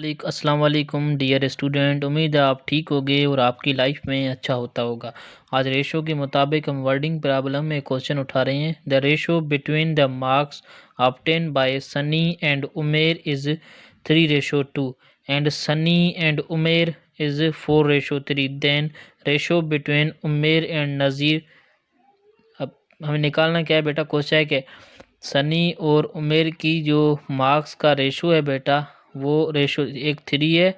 अस्सलाम वालेकुम dear student. उम्मीद है आप ठीक होगे और आपकी लाइफ में अच्छा होता होगा। आज रेशो के मुताबिक हम वर्डिंग प्रॉब्लम में क्वेश्चन उठा रहे हैं। The ratio between the marks obtain by Sunny and Umer is 3:2 and Sunny and Umer is 4:3। Then ratio between Umer and Nazir. अब हमें निकालना क्या है बेटा, क्वेश्चन है कि सनी और उमेर की जो मार्क्स का रेशो है बेटा, वो रेशो एक 3 है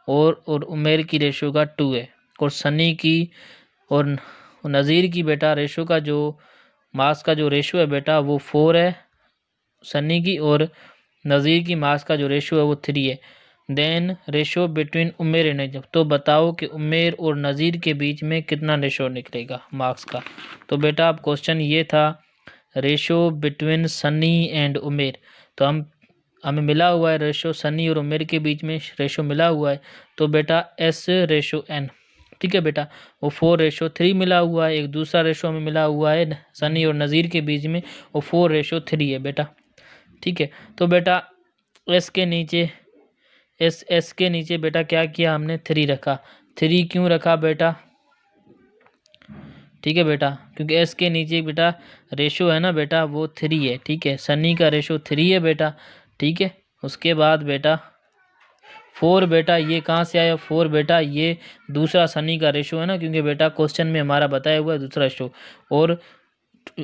और उमेर की रेशो का 2 है। और सनी की और नज़ीर की बेटा रेशो का जो मार्क्स का जो रेशो है बेटा वो 4 है सनी की, और नज़ीर की मार्क्स का जो रेशो है वो 3 है। Then ratio between Umer and Nazir. तो बताओ कि उमेर और नज़ीर के बीच में कितना रेशो निकलेगा मार्क्स का। तो बेटा अब क्वेश्चन ये था रेशो बिटवीन सनी एंड उमेर। तो हमें मिला हुआ है रेशो सनी और उमेर के बीच में रेशो मिला हुआ है। तो बेटा S/N, ठीक है बेटा, वो 4:3 मिला हुआ है। एक दूसरा रेशो हमें मिला हुआ है सनी और नज़ीर के बीच में, वो 4:3 है बेटा, ठीक है। तो बेटा एस के नीचे बेटा क्या किया हमने, 3 रखा। 3 क्यों रखा बेटा, ठीक है बेटा, क्योंकि एस के नीचे बेटा रेशो है ना बेटा वो 3 है, ठीक है। सनी का रेशो 3 है बेटा, ठीक है। उसके बाद बेटा 4 बेटा, ये कहाँ से आया 4 बेटा, ये दूसरा सनी का रेशो है ना, क्योंकि बेटा क्वेश्चन में हमारा बताया हुआ है दूसरा रेशो। और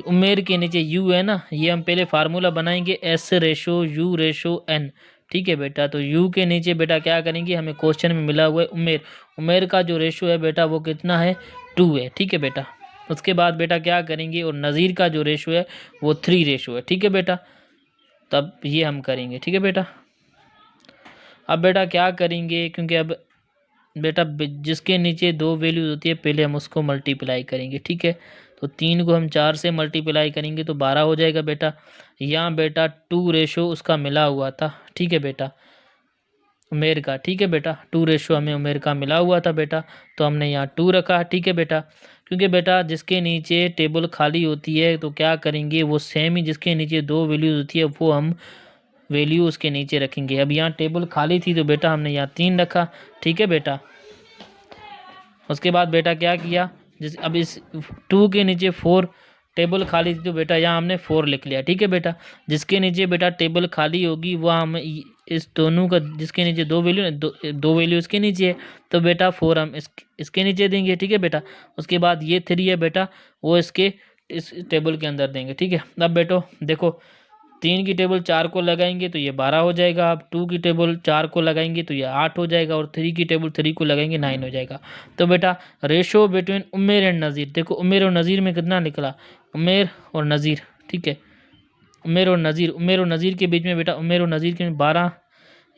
उमेर के नीचे यू है ना, ये हम पहले फार्मूला बनाएंगे S/U/N, ठीक है बेटा। तो यू के नीचे बेटा क्या करेंगे, हमें क्वेश्चन में मिला हुआ है उमेर। उमेर का जो रेशो है बेटा वो कितना है, 2 है, ठीक है बेटा। उसके बाद बेटा क्या करेंगे, और नज़ीर का जो रेशो है वो 3 रेशो है, ठीक है बेटा। तब ये हम करेंगे, ठीक है बेटा। अब बेटा क्या करेंगे, क्योंकि अब बेटा जिसके नीचे 2 वैल्यूज होती है पहले हम उसको मल्टीप्लाई करेंगे, ठीक है। तो 3 को हम 4 से मल्टीप्लाई करेंगे तो 12 हो जाएगा बेटा। यहाँ बेटा 2 रेशो उसका मिला हुआ था, ठीक है बेटा, उमेर का, ठीक है बेटा। 2 रेशो हमें उमेर का मिला हुआ था बेटा, तो हमने यहाँ 2 रखा, ठीक है बेटा। क्योंकि बेटा जिसके नीचे टेबल खाली होती है तो क्या करेंगे, वो सेम ही जिसके नीचे 2 वैल्यूज होती है वो हम वैल्यू उसके नीचे रखेंगे। अब यहाँ टेबल खाली थी तो बेटा हमने यहाँ 3 रखा, ठीक है बेटा। उसके बाद बेटा क्या किया, अब इस 2 के नीचे 4 टेबल खाली थी तो बेटा यहाँ हमने 4 लिख लिया, ठीक है बेटा। जिसके नीचे बेटा टेबल खाली होगी वह हम इस दोनों का, जिसके नीचे 2 वैल्यू, दो वैल्यू इसके नीचे है तो बेटा 4 हम इसके नीचे देंगे, ठीक है बेटा। उसके बाद ये 3 है बेटा, वो इस टेबल के अंदर देंगे, ठीक है। अब बेटो देखो 3 की टेबल 4 को लगाएंगे तो ये 12 हो जाएगा। अब 2 की टेबल 4 को लगाएंगे तो ये 8 हो जाएगा, और 3 की टेबल 3 को लगाएंगे 9 हो जाएगा। तो बेटा रेशो बिटवीन उमेर एंड नज़ीर, देखो उमेर और नज़ीर में कितना निकला, उमेर और नज़ीर, ठीक है। उमेर और नज़ीर के बीच में बेटा, उमेर और नज़ीर के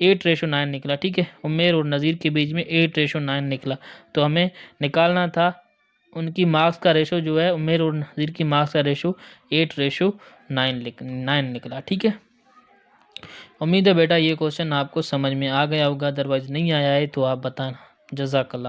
8:9 निकला, ठीक है। उमेर और नज़ीर के बीच में 8:9 निकला। तो हमें निकालना था उनकी मार्क्स का रेशो जो है, उमेर और नज़ीर की मार्क्स का रेशो 8:9 निकला, ठीक है। उम्मीद है बेटा ये क्वेश्चन आपको समझ में आ गया होगा, अदरवाइज नहीं आया है तो आप बताना। जज़ाकल्लाह।